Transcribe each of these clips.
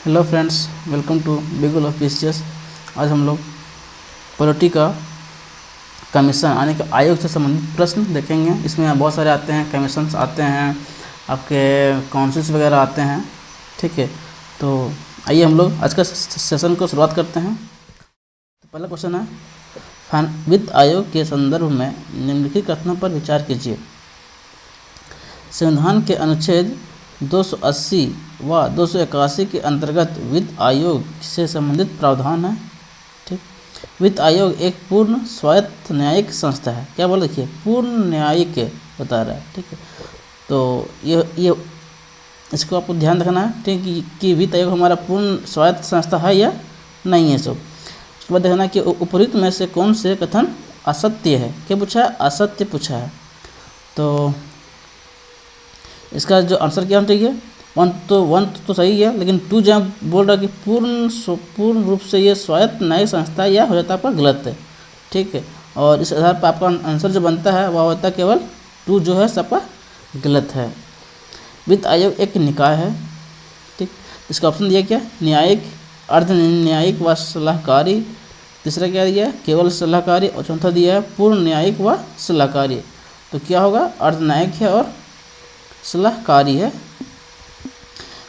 Hello friends, welcome to बिगुल ऑफिशियस। आज हम लोग पॉलिटी का कमीशन यानी कि आयोग से संबंधित प्रश्न देखेंगे। इसमें बहुत सारे आते हैं, कमीशंस आते हैं, आपके काउंसिल्स वगैरह आते हैं। ठीक है, तो आइए हम लोग आज का सेशन को शुरुआत करते हैं। तो पहला क्वेश्चन है, वित्त आयोग के संदर्भ में निम्नलिखित कथनों पर विचार कीजिए। संविधान के अनुच्छेद 280 व 281 के अंतर्गत वित्त आयोग से संबंधित प्रावधान है। ठीक, वित्त आयोग एक पूर्ण स्वायत्त न्यायिक संस्था है। क्या बोल देखिए, पूर्ण न्यायिक बता रहा है। ठीक है, तो ये इसको आपको ध्यान रखना है। ठीक है कि वित्त आयोग हमारा पूर्ण स्वायत्त संस्था है या नहीं है। सब उसके बाद देखना कि उपरोक्त में से कौन से कथन असत्य है। क्या पूछा है? असत्य पूछा है। तो इसका जो आंसर क्या होना चाहिए? वन तो सही है, लेकिन 2 जहाँ बोल रहा है कि पूर्ण रूप से ये स्वायत्त न्यायिक संस्था या हो जाता है आपका गलत है। ठीक है, और इस आधार पर आपका आंसर जो बनता है वह होता है केवल 2 जो है सबका गलत है। वित्त आयोग एक निकाय है। ठीक, इसका ऑप्शन दिया क्या? न्यायिक, अर्ध न्यायिक व सलाहकारी। तीसरा क्या दिया? केवल सलाहकारी। और चौथा दिया है पूर्ण न्यायिक व सलाहकारी। तो क्या होगा? अर्ध न्यायिक है और सलाहकारी है।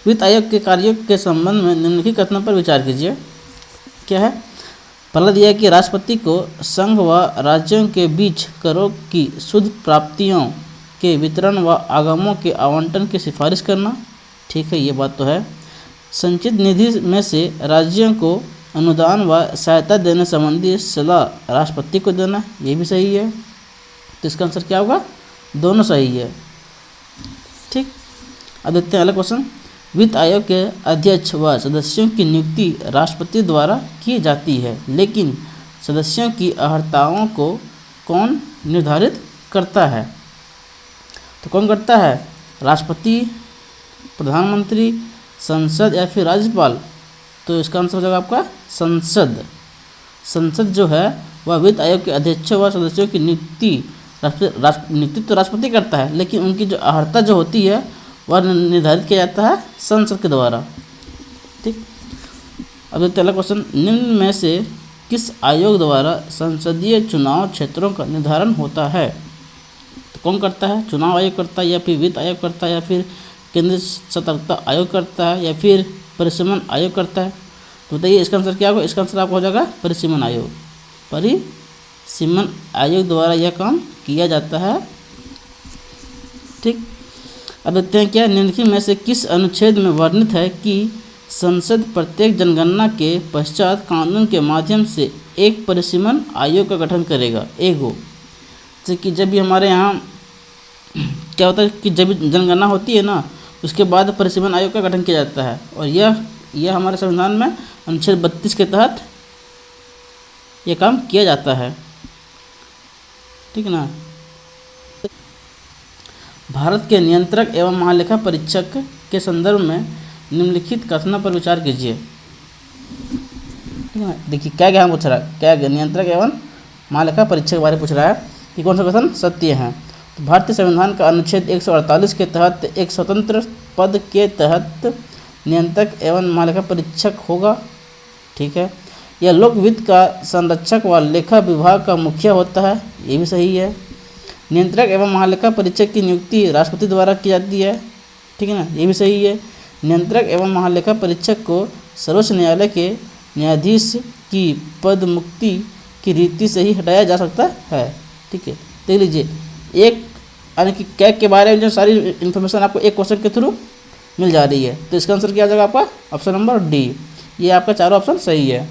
वित्त आयोग के कार्यों के संबंध में निम्नलिखित कथनों पर विचार कीजिए। क्या है? पहला दिया है कि राष्ट्रपति को संघ व राज्यों के बीच करों की शुद्ध प्राप्तियों के वितरण व आगमों के आवंटन की सिफारिश करना। ठीक है, ये बात तो है। संचित निधि में से राज्यों को अनुदान व सहायता देने संबंधी सलाह राष्ट्रपति को देना, ये भी सही है। तो इसका आंसर क्या होगा? दोनों सही है। ठीक, अब देखते हैं अगला क्वेश्चन। वित्त आयोग के अध्यक्ष व सदस्यों की नियुक्ति राष्ट्रपति द्वारा की जाती है, लेकिन सदस्यों की अर्हताओं को कौन निर्धारित करता है? तो कौन करता है? राष्ट्रपति, प्रधानमंत्री, संसद या फिर राज्यपाल? तो इसका आंसर हो जाएगा आपका संसद। संसद जो है वह वित्त आयोग के अध्यक्ष व सदस्यों की नियुक्ति नियुक्ति तो राष्ट्रपति करता है, लेकिन उनकी जो अर्हता जो होती है वह निर्धारित किया जाता है संसद के द्वारा। ठीक, अब पहला क्वेश्चन, निम्न में से किस आयोग द्वारा संसदीय चुनाव क्षेत्रों का निर्धारण होता है? तो कौन करता है? चुनाव आयोग करता है, या फिर वित्त आयोग करता है, या फिर केंद्रीय सतर्कता आयोग करता है, या फिर परिसीमन आयोग करता है? तो बताइए इसका आंसर क्या होगा? इसका आंसर आपको हो जाएगा परिसीमन आयोग। परिसीमन आयोग द्वारा यह काम किया जाता है। ठीक, अब देखते हैं क्या निम्नलिखित में से किस अनुच्छेद में वर्णित है कि संसद प्रत्येक जनगणना के पश्चात कानून के माध्यम से एक परिसीमन आयोग का गठन करेगा। एक हो, जैसे कि जब भी हमारे यहाँ क्या होता है कि जब जनगणना होती है ना, उसके बाद परिसीमन आयोग का गठन किया जाता है। और यह हमारे संविधान में अनुच्छेद 32 के तहत यह काम किया जाता है। ठीक है ना। भारत के नियंत्रक एवं महालेखा परीक्षक के संदर्भ में निम्नलिखित कथनों पर विचार कीजिए। ठीक है, देखिए क्या क्या पूछ रहा है, क्या नियंत्रक एवं महालेखा परीक्षक के बारे में पूछ रहा है कि कौन सा कथन सत्य है। तो भारतीय संविधान का अनुच्छेद 148 के तहत एक स्वतंत्र पद के तहत नियंत्रक एवं महालेखा परीक्षक होगा। ठीक है, यह लोक वित्त का संरक्षक व लेखा विभाग का मुखिया होता है, ये भी सही है। नियंत्रक एवं महालेखा परीक्षक की नियुक्ति राष्ट्रपति द्वारा की जाती है। ठीक है ना, ये भी सही है। नियंत्रक एवं महालेखा परीक्षक को सर्वोच्च न्यायालय के न्यायाधीश की पद मुक्ति की रीति से ही हटाया जा सकता है। ठीक है, देख लीजिए, एक यानी कि कैग के बारे में जो सारी इन्फॉर्मेशन आपको एक क्वेश्चन के थ्रू मिल जा रही है। तो इसका आंसर क्या आ जाएगा आपका? Option number D. ये आपका चारों ऑप्शन सही है।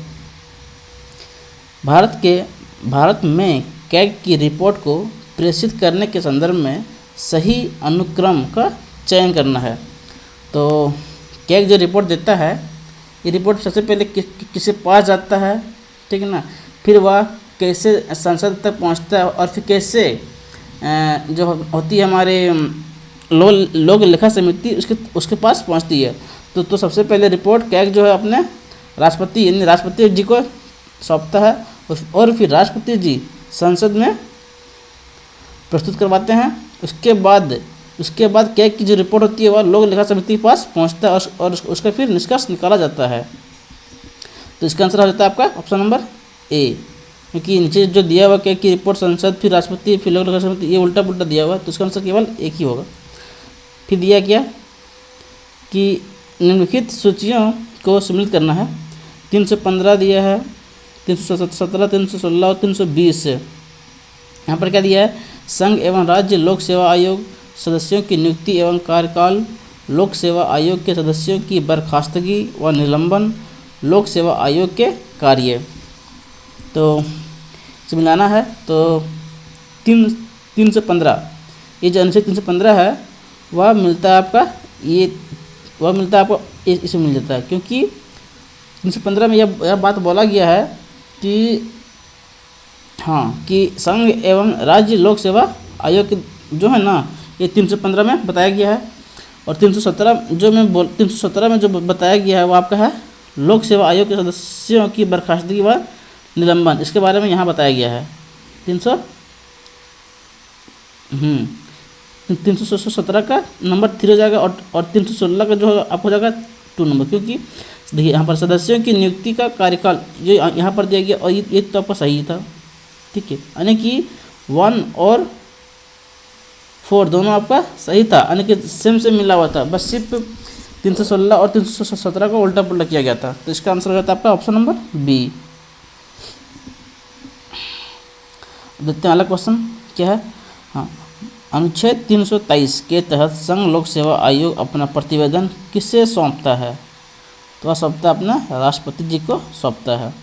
भारत में कैग की रिपोर्ट को प्रेषित करने के संदर्भ में सही अनुक्रम का चयन करना है। तो कैग जो रिपोर्ट देता है, ये रिपोर्ट सबसे पहले किसके पास जाता है? ठीक है ना, फिर वह कैसे संसद तक पहुंचता है, और फिर कैसे जो होती है हमारे लोक लेखा समिति उसके पास पहुंचती है। तो सबसे पहले रिपोर्ट कैग जो है अपने राष्ट्रपति यानी राष्ट्रपति जी को सौंपता है, और फिर राष्ट्रपति जी संसद में प्रस्तुत करवाते हैं। उसके बाद उसके बाद कैग की जो रिपोर्ट होती है वह लोक लेखा समिति के पास पहुंचता है और उसका फिर निष्कर्ष निकाला जाता है। तो इसका आंसर हो जाता है आपका ऑप्शन नंबर ए, क्योंकि नीचे जो दिया हुआ कैग की रिपोर्ट संसद फिर राष्ट्रपति फिर लोक लेखा समिति, ये उल्टा पुल्टा दिया हुआ है, तो इसका आंसर केवल एक ही होगा। फिर दिया क्या कि निम्नलिखित सूचियों को सम्मिलित करना है। 315 दिया है, 317, 316 और 320। यहाँ पर क्या दिया है, संघ एवं राज्य लोक सेवा आयोग सदस्यों की नियुक्ति एवं कार्यकाल, लोक सेवा आयोग के सदस्यों की बर्खास्तगी व निलंबन, लोक सेवा आयोग के कार्य। तो इसे मिलाना है तो 315, ये जो अनुच्छेद 315 है वह मिलता है आपका, ये वह मिलता है आपको इसे मिल जाता है, क्योंकि 315 में यह बात बोला गया है कि हाँ कि संघ एवं राज्य लोक सेवा आयोग के जो है ना, ये 315 में बताया गया है। और 317 में जो बताया गया है वो आपका है लोक सेवा आयोग के सदस्यों की बर्खास्तगी व निलंबन, इसके बारे में यहाँ बताया गया है। 317 का नंबर 3 हो जाएगा और 316 का जो आपको हो जाएगा 2 नंबर, क्योंकि देखिए यहाँ पर सदस्यों की नियुक्ति का कार्यकाल जो यहाँ पर दिया गया और ये तो आपका सही था, ठीक है, यानी कि 1 और 4 दोनों आपका सही था, यानी कि सेम से मिला हुआ था, बस सिर्फ 316 और 317 को उल्टा पुल्टा किया गया था। तो इसका आंसर हो जाता है आपका ऑप्शन नंबर बी। देखते हैं अगला क्वेश्चन क्या है। हाँ, अनुच्छेद 323 के तहत संघ लोक सेवा आयोग अपना प्रतिवेदन किसे सौंपता है? तो वह सौंपता है अपना राष्ट्रपति जी को सौंपता है।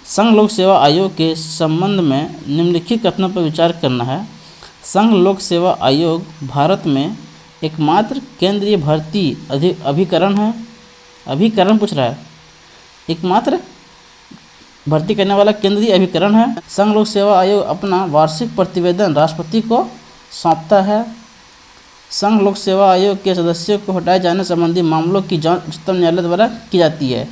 संघ लोक सेवा आयोग के संबंध में निम्नलिखित कथनों पर विचार करना है। संघ लोक सेवा आयोग भारत में एकमात्र केंद्रीय भर्ती अभिकरण है। अभिकरण पूछ रहा है, एकमात्र भर्ती करने वाला केंद्रीय अभिकरण है। संघ लोक सेवा आयोग अपना वार्षिक प्रतिवेदन राष्ट्रपति को सौंपता है। संघ लोक सेवा आयोग के सदस्यों को हटाए जाने संबंधी मामलों की जांच उच्चतम न्यायालय द्वारा की जाती है।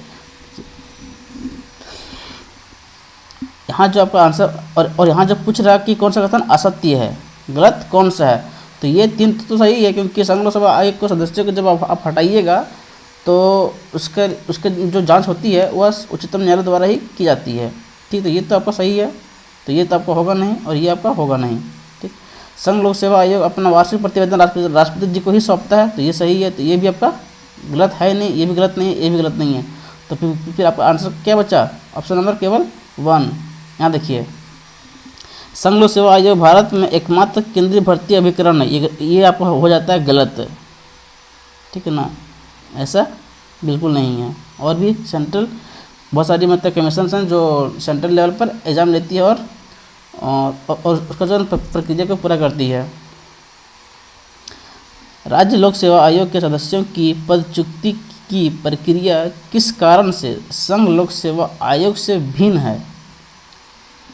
यहाँ जो आपका आंसर और यहाँ जो पूछ रहा है कि कौन सा कथन असत्य है, गलत कौन सा है, तो ये 3 तो सही है, क्योंकि संघ लोक सेवा आयोग के सदस्यों को जब आप हटाइएगा तो उसके जो जांच होती है वह उच्चतम न्यायालय द्वारा ही की जाती है। ठीक, तो ये तो आपका सही है, तो ये तो आपका होगा नहीं और ये आपका होगा नहीं। ठीक, संघ लोक सेवा आयोग अपना वार्षिक प्रतिवेदन राष्ट्रपति जी को ही सौंपता है, तो ये सही है, तो ये भी आपका गलत है नहीं, ये भी गलत नहीं है, ये भी गलत नहीं है। तो फिर आपका आंसर क्या बचा? ऑप्शन नंबर केवल 1। यहाँ देखिए, संघ लोक सेवा आयोग भारत में एकमात्र केंद्रीय भर्ती अभिकरण है, ये आपको हो जाता है गलत। ठीक है ना, ऐसा बिल्कुल नहीं है। और भी सेंट्रल बहुत सारी मतलब कमीशन हैं जो सेंट्रल लेवल पर एग्ज़ाम लेती है और उसका जो प्रक्रिया को पूरा करती है। राज्य लोक सेवा आयोग के सदस्यों की पदच्युति की प्रक्रिया किस कारण से संघ लोक सेवा आयोग से भिन्न है?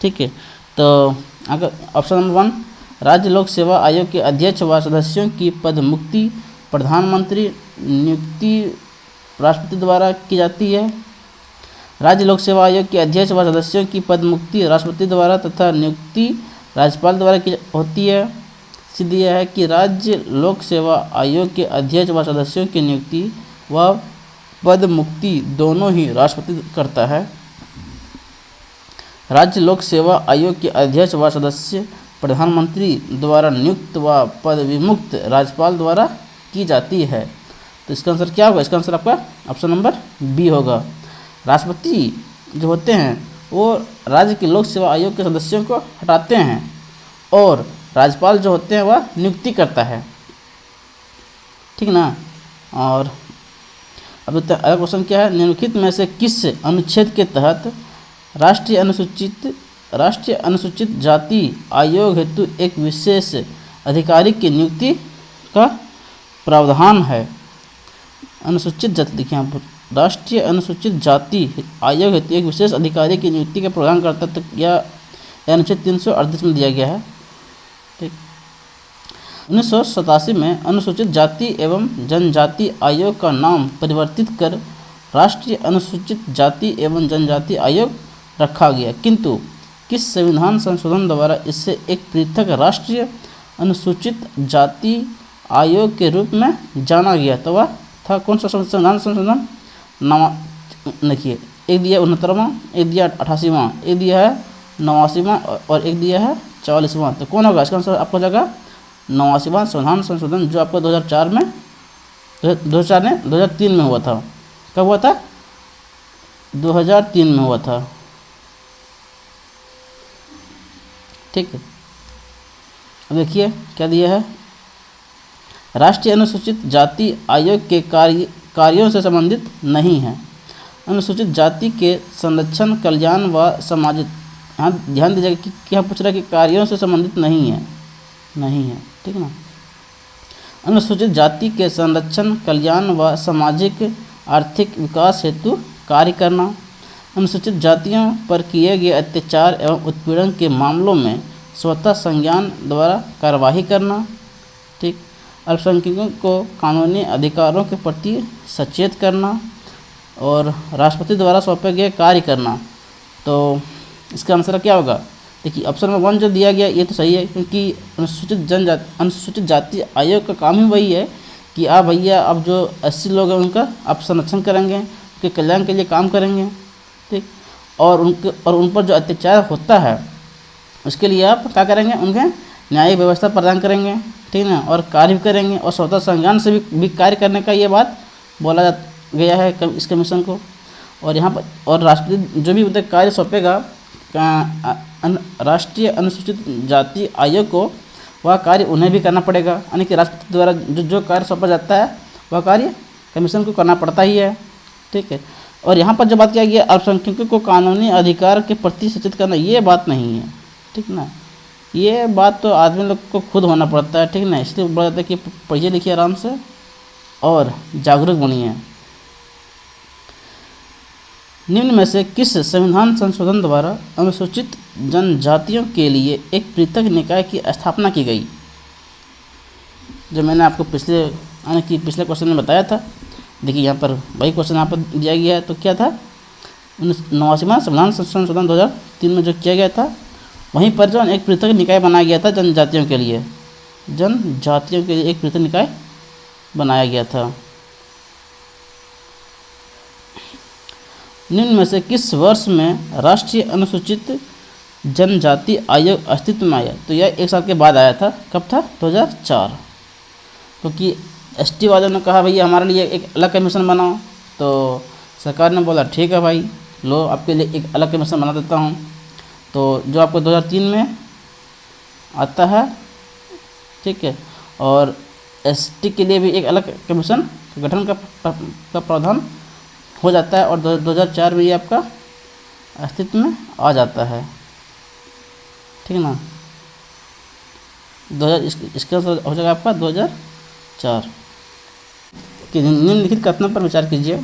ठीक है, तो अगर ऑप्शन नंबर 1, राज्य लोक सेवा आयोग के अध्यक्ष व सदस्यों की पदमुक्ति प्रधानमंत्री नियुक्ति राष्ट्रपति द्वारा की जाती है। राज्य लोक सेवा आयोग के अध्यक्ष व सदस्यों की पदमुक्ति राष्ट्रपति द्वारा तथा नियुक्ति राज्यपाल द्वारा की होती है। सिद्ध यह है कि राज्य लोक सेवा आयोग के अध्यक्ष व सदस्यों की नियुक्ति व पदमुक्ति दोनों ही राष्ट्रपति करता है। राज्य लोक सेवा आयोग के अध्यक्ष व सदस्य प्रधानमंत्री द्वारा नियुक्त व पद विमुक्त राज्यपाल द्वारा की जाती है। तो इसका आंसर क्या होगा? इसका आंसर आपका ऑप्शन नंबर बी होगा। राष्ट्रपति जो होते हैं वो राज्य के लोक सेवा आयोग के सदस्यों को हटाते हैं और राज्यपाल जो होते हैं वह नियुक्ति करता है। ठीक ना। और अब अगला क्वेश्चन क्या है? निम्नलिखित में से किस अनुच्छेद के तहत राष्ट्रीय अनुसूचित जाति आयोग हेतु एक विशेष अधिकारी की नियुक्ति का प्रावधान है? अनुसूचित जाति, देखिए यहाँ पर राष्ट्रीय अनुसूचित जाति आयोग हेतु एक विशेष अधिकारी की नियुक्ति का प्रावधान करता है, तो यह अनुच्छेद 338 में दिया गया है। ठीक, 1987 में अनुसूचित जाति एवं जनजाति आयोग का नाम परिवर्तित कर राष्ट्रीय अनुसूचित जाति एवं जनजाति आयोग रखा गया, किंतु किस संविधान संशोधन द्वारा इससे एक पृथक राष्ट्रीय अनुसूचित जाति आयोग के रूप में जाना गया। तो वह था कौन सा संविधान संशोधन? देखिए, एक दिया 69वां, एक दिया 88वां, एक दिया है 89वां और एक दिया है 44वां। तो कौन होगा इसका आंसर? आपको हो जाएगा 89वां संविधान संशोधन, जो आपको 2004 में 2003 में हुआ था। कब हुआ था? 2003 में हुआ था। ठीक है, अब देखिए क्या दिया है। राष्ट्रीय अनुसूचित जाति आयोग के कार्यों से संबंधित नहीं है। अनुसूचित जाति के संरक्षण, कल्याण व सामाजिक, यहाँ ध्यान दीजिएगा कि क्या पूछ रहा है कि कार्यों से संबंधित नहीं है, नहीं है, ठीक है ना। अनुसूचित जाति के संरक्षण, कल्याण व सामाजिक आर्थिक विकास हेतु कार्य करना, अनुसूचित जातियों पर किए गए अत्याचार एवं उत्पीड़न के मामलों में स्वतः संज्ञान द्वारा कार्यवाही करना, ठीक, अल्पसंख्यकों को कानूनी अधिकारों के प्रति सचेत करना और राष्ट्रपति द्वारा सौंपे गए कार्य करना। तो इसका आंसर क्या होगा? देखिए, ऑप्शन नंबर 1 जो दिया गया ये तो सही है, क्योंकि अनुसूचित जाति आयोग का काम ही वही है कि आप भैया अब जो 80 लोग हैं उनका आप संरक्षण करेंगे, उनके कल्याण के लिए काम करेंगे, ठीक, और उन पर जो अत्याचार होता है उसके लिए आप क्या करेंगे? उनके न्यायिक व्यवस्था प्रदान करेंगे, ठीक ना, और कार्य भी करेंगे और स्वतः संज्ञान से भी कार्य करने का ये बात बोला गया है इस कमीशन को। और यहाँ पर और राष्ट्रपति जो भी उनका कार्य सौंपेगा राष्ट्रीय अनुसूचित जाति आयोग को, वह कार्य उन्हें भी करना पड़ेगा, यानी कि राष्ट्रपति द्वारा जो कार्य सौंपा जाता है वह कार्य कमीशन को करना पड़ता ही है, ठीक है। और यहाँ पर जो बात किया गया अल्पसंख्यकों को कानूनी अधिकार के प्रति सचेत करना, ये बात नहीं है, ठीक ना, ये बात तो आदमी लोग को खुद होना पड़ता है, ठीक ना। इसलिए बोला जाता है कि पढ़िए लिखिए आराम से और जागरूक बनिए। निम्न में से किस संविधान संशोधन द्वारा अनुसूचित जनजातियों के लिए एक पृथक निकाय की स्थापना की गई? जो मैंने आपको पिछले क्वेश्चन में बताया था। देखिए यहाँ पर वही क्वेश्चन यहाँ पर दिया गया है। तो क्या था? 89वां संविधान संशोधन 2003 में जो किया गया था, वहीं पर जो एक पृथक निकाय बनाया गया था जनजातियों के लिए, एक पृथक निकाय बनाया गया था। निम्न में से किस वर्ष में राष्ट्रीय अनुसूचित जनजाति आयोग अस्तित्व में आया? तो यह 1 साल के बाद आया था। कब था? 2004। क्योंकि एसटी वालों ने कहा भैया हमारे लिए एक अलग कमीशन बनाओ, तो सरकार ने बोला ठीक है भाई, लो आपके लिए एक अलग कमीशन बना देता हूँ। तो जो आपको 2003 में आता है, ठीक है, और एसटी के लिए भी एक अलग कमीशन गठन का प्रावधान हो जाता है और 2004 में ये आपका अस्तित्व में आ जाता है, ठीक है ना। इसका हो जाएगा आपका 2004 के। निम्नलिखित कथनों पर विचार कीजिए।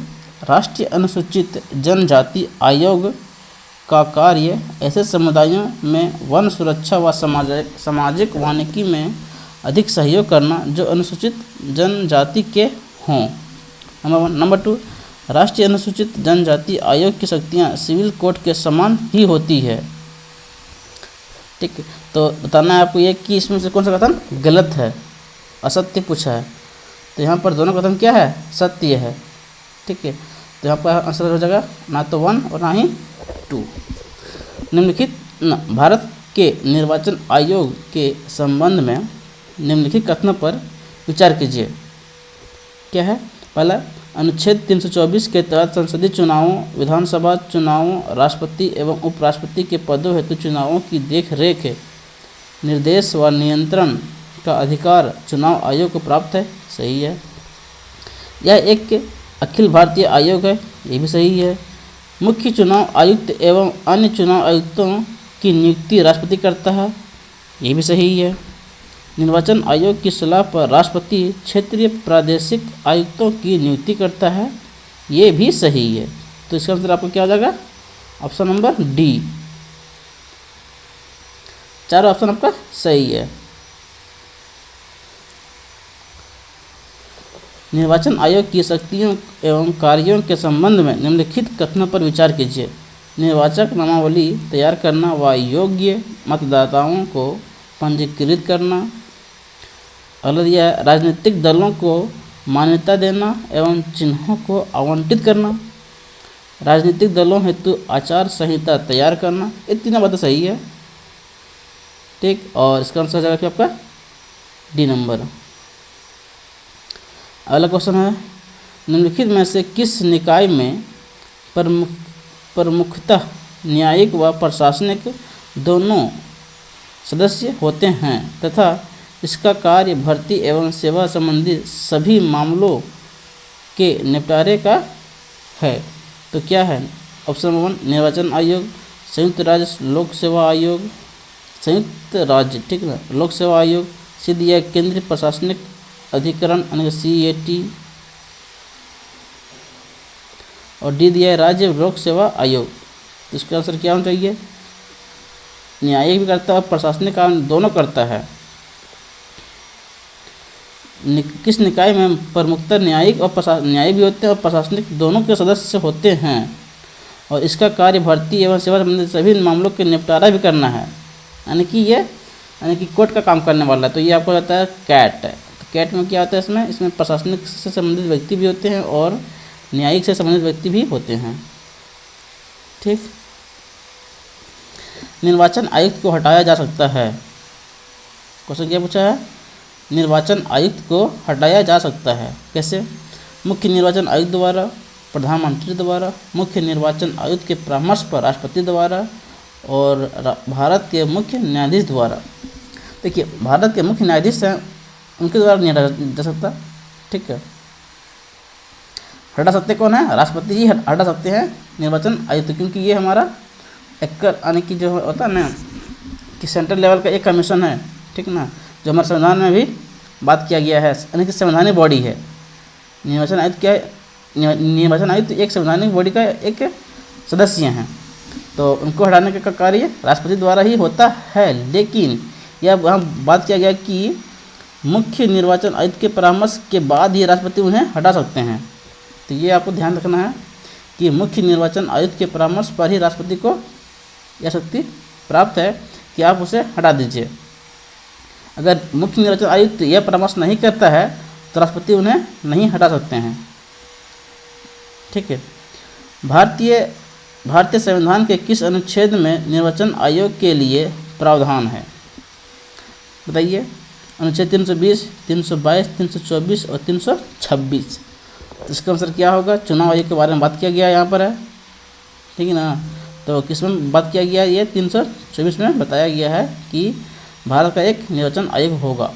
राष्ट्रीय अनुसूचित जनजाति आयोग का कार्य ऐसे समुदायों में वन सुरक्षा व सामाजिक वानिकी में अधिक सहयोग करना जो अनुसूचित जनजाति के हों। नंबर 2, राष्ट्रीय अनुसूचित जनजाति आयोग की शक्तियाँ सिविल कोर्ट के समान ही होती है, ठीक है। तो बताना है आपको ये कि इसमें से कौन सा कथन गलत है, असत्य पूछा है। तो यहाँ पर दोनों कथन क्या है? सत्य है, ठीक है। तो यहाँ पर आंसर हो जाएगा ना तो 1 और ना ही 2। निम्नलिखित भारत के निर्वाचन आयोग के संबंध में निम्नलिखित कथनों पर विचार कीजिए। क्या है? पहला, अनुच्छेद 324 के तहत संसदीय चुनावों, विधानसभा चुनावों, राष्ट्रपति एवं उपराष्ट्रपति के पदों हेतु चुनावों की देखरेख, निर्देश व नियंत्रण का अधिकार चुनाव आयोग को प्राप्त है। सही है। यह एक अखिल भारतीय आयोग है। ये भी सही है। मुख्य चुनाव आयुक्त एवं अन्य चुनाव आयुक्तों की नियुक्ति राष्ट्रपति करता है। ये भी सही है। निर्वाचन आयोग की सलाह पर राष्ट्रपति क्षेत्रीय प्रादेशिक आयुक्तों की नियुक्ति करता है। ये भी सही है। तो इसका आंसर आपको क्या हो जाएगा? Option number D. चारों ऑप्शन आपका सही है। निर्वाचन आयोग की शक्तियों एवं कार्यों के संबंध में निम्नलिखित कथनों पर विचार कीजिए। निर्वाचक नामावली तैयार करना व योग्य मतदाताओं को पंजीकृत करना, अगला दिया है राजनीतिक दलों को मान्यता देना एवं चिन्हों को आवंटित करना, राजनीतिक दलों हेतु आचार संहिता तैयार करना। ये तीनों बातें सही है, ठीक। और इसका आंसर हो जाएगा फिर आपका डी नंबर। अगला क्वेश्चन है निम्नलिखित में से किस निकाय में प्रमुखतः न्यायिक व प्रशासनिक दोनों सदस्य होते हैं तथा इसका कार्य भर्ती एवं सेवा संबंधी सभी मामलों के निपटारे का है? तो क्या है? ऑप्शन नंबर 1 निर्वाचन आयोग, संयुक्त राज्य लोक सेवा आयोग, संयुक्त राज्य, ठीक ना, लोक सेवा आयोग। सी दिया है केंद्रीय प्रशासनिक अधिकरण यानी CAT, और डी दिया है राज्य लोक सेवा आयोग। तो इसका आंसर क्या होना चाहिए? न्यायिक भी करता है और प्रशासनिक काम दोनों करता है। किस निकाय में प्रमुखतः न्यायिक और न्यायिक भी होते हैं और प्रशासनिक दोनों के सदस्य होते हैं और इसका कार्य भर्ती एवं सेवा संबंधित सभी मामलों के निपटारा भी करना है, यानी कि कोर्ट का काम करने वाला है। तो ये आपको रहता है कैट। तो कैट में क्या होता है? इसमें प्रशासनिक से संबंधित व्यक्ति भी होते हैं और न्यायिक से संबंधित व्यक्ति भी होते हैं, ठीक। निर्वाचन आयुक्त को हटाया जा सकता है। क्वेश्चन क्या पूछा है? निर्वाचन आयुक्त को हटाया जा सकता है, कैसे? मुख्य निर्वाचन आयुक्त द्वारा, प्रधानमंत्री द्वारा, मुख्य निर्वाचन आयुक्त के परामर्श पर राष्ट्रपति द्वारा और भारत के मुख्य न्यायाधीश द्वारा। देखिए, भारत के मुख्य न्यायाधीश हैं, उनके द्वारा नहीं हटाया जा सकता, ठीक है। हटा सकते कौन है? राष्ट्रपति जी हटा सकते हैं निर्वाचन आयुक्त, क्योंकि ये हमारा एक यानी कि जो होता है ना कि सेंट्रल लेवल का एक कमीशन है, ठीक ना, जो हमारे संविधान में भी बात किया गया है, यानी कि संवैधानिक बॉडी है। निर्वाचन आयुक्त क्या है? निर्वाचन आयुक्त एक संवैधानिक बॉडी का एक सदस्य हैं, तो उनको हटाने का कार्य राष्ट्रपति द्वारा ही होता है। लेकिन यह वहाँ बात किया गया कि मुख्य निर्वाचन आयुक्त के परामर्श के बाद ही राष्ट्रपति उन्हें हटा सकते हैं। तो ये आपको ध्यान रखना है कि मुख्य निर्वाचन आयुक्त के परामर्श पर ही राष्ट्रपति को यह शक्ति प्राप्त है कि आप उसे हटा दीजिए। अगर मुख्य निर्वाचन आयुक्त यह परामर्श नहीं करता है तो राष्ट्रपति उन्हें नहीं हटा सकते हैं, ठीक है। भारतीय संविधान के किस अनुच्छेद में निर्वाचन आयोग के लिए प्रावधान है? बताइए। अनुच्छेद 320, 322, 324 और 326। इसका आंसर क्या होगा? चुनाव आयोग के बारे में बात किया गया यहाँ पर है, ठीक है ना। तो किस में बात किया गया? ये 324 में बताया गया है कि भारत का एक निर्वाचन आयोग होगा।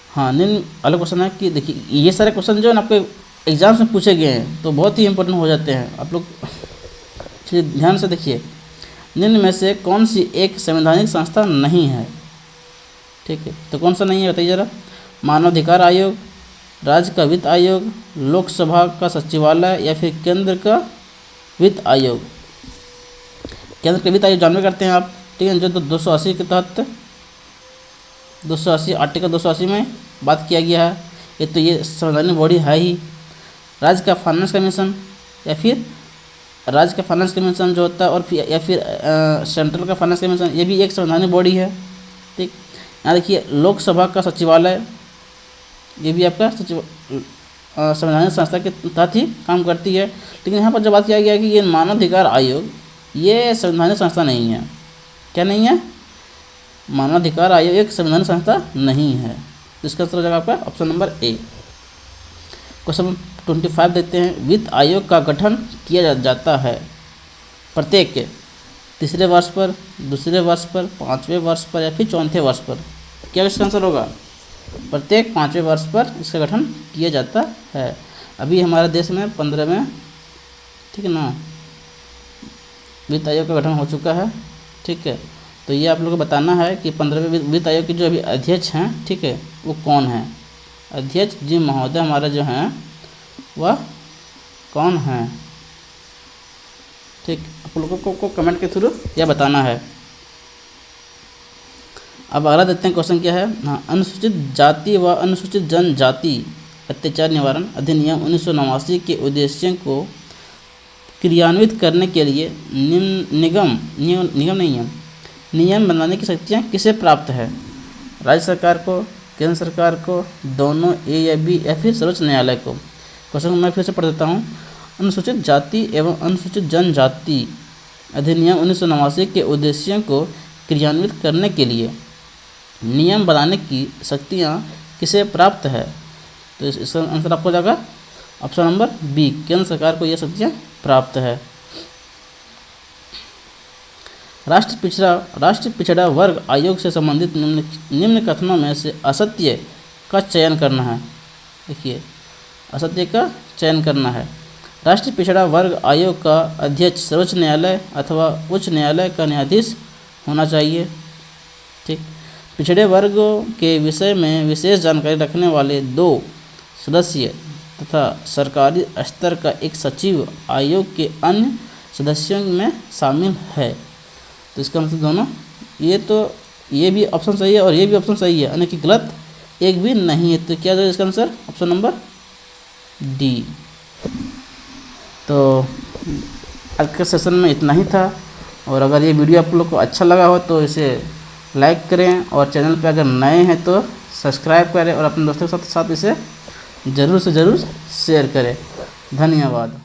हाँ, निम्न अलग क्वेश्चन है कि देखिए, ये सारे क्वेश्चन जो है ना आपके एग्जाम्स में पूछे गए हैं तो बहुत ही इंपॉर्टेंट हो जाते हैं। आप लोग चलिए ध्यान से देखिए, निम्न में से कौन सी एक संवैधानिक संस्था नहीं है? ठीक है, तो कौन सा नहीं है बताइए ज़रा। मानवाधिकार आयोग, राज्य का वित्त आयोग, लोकसभा का सचिवालय या फिर केंद्र का वित्त आयोग। केंद्र का वित्त आयोग जानवे करते हैं आप, ठीक है, जो 280 के तहत 280 आर्टिकल 280 में बात किया गया है। ये तो ये संवैधानिक बॉडी है ही। राज्य का फाइनेंस कमीशन या फिर राज्य का फाइनेंस कमीशन जो होता है और या फिर सेंट्रल का फाइनेंस कमीशन, ये भी एक संवैधानिक बॉडी है, ठीक। यहाँ देखिए, लोकसभा का सचिवालय, ये भी आपका संवैधानिक संस्था के तहत ही काम करती है। लेकिन यहाँ पर जो बात किया गया है कि ये मानवाधिकार आयोग ये संवैधानिक संस्था नहीं है। क्या नहीं है? मानवाधिकार आयोग एक संवैधानिक संस्था नहीं है। इसका आंसर हो जाएगा आपका ऑप्शन नंबर ए। क्वेश्चन 25 देखते हैं। वित्त आयोग का गठन किया जाता है प्रत्येक तीसरे वर्ष पर, दूसरे वर्ष पर, पाँचवें वर्ष पर या फिर चौथे वर्ष पर। क्या इसका आंसर होगा? प्रत्येक 5वें वर्ष पर इसका गठन किया जाता है। अभी हमारे देश में 15वें, ठीक है ना, वित्त आयोग का गठन हो चुका है, ठीक है। तो ये आप लोगों को बताना है कि 15वें वित्त आयोग के जो अभी अध्यक्ष हैं, ठीक है, वो कौन है। अध्यक्ष जी महोदय हमारा जो हैं वह कौन है, ठीक। आप लोगों को कमेंट के थ्रू यह बताना है। अब अगला देखते हैं क्वेश्चन क्या है। हाँ, अनुसूचित जाति व अनुसूचित जनजाति अत्याचार निवारण अधिनियम 1989 के उद्देश्यों को क्रियान्वित करने के लिए नियम बनाने की शक्तियाँ किसे प्राप्त है? राज्य सरकार को, केंद्र सरकार को, दोनों ए या बी, या फिर सर्वोच्च न्यायालय को। क्वेश्चन मैं फिर से पढ़ देता हूँ। अनुसूचित जाति एवं अनुसूचित जनजाति अधिनियम 1989 के उद्देश्यों को क्रियान्वित करने के लिए नियम बनाने की शक्तियाँ किसे प्राप्त है? तो इसका आंसर आपको जाएगा ऑप्शन नंबर बी, केंद्र सरकार को यह शक्तियाँ प्राप्त है। राष्ट्रीय पिछड़ा वर्ग आयोग से संबंधित निम्न कथनों में से असत्य का चयन करना है। देखिए, असत्य का चयन करना है। राष्ट्रीय पिछड़ा वर्ग आयोग का अध्यक्ष सर्वोच्च न्यायालय अथवा उच्च न्यायालय का न्यायाधीश होना चाहिए। ठीक। पिछड़े वर्गों के विषय में विशेष जानकारी रखने वाले 2 सदस्य तथा सरकारी स्तर का एक सचिव आयोग के अन्य सदस्यों में शामिल है। तो इसका मतलब दोनों, ये भी ऑप्शन सही है और ये भी ऑप्शन सही है, यानी कि गलत एक भी नहीं है। तो क्या है इसका आंसर? Option number D. तो आज के सेशन में इतना ही था, और अगर ये वीडियो आप लोग को अच्छा लगा हो तो इसे लाइक करें, और चैनल पर अगर नए हैं तो सब्सक्राइब करें, और अपने दोस्तों के साथ इसे ज़रूर से ज़रूर शेयर करें। धन्यवाद।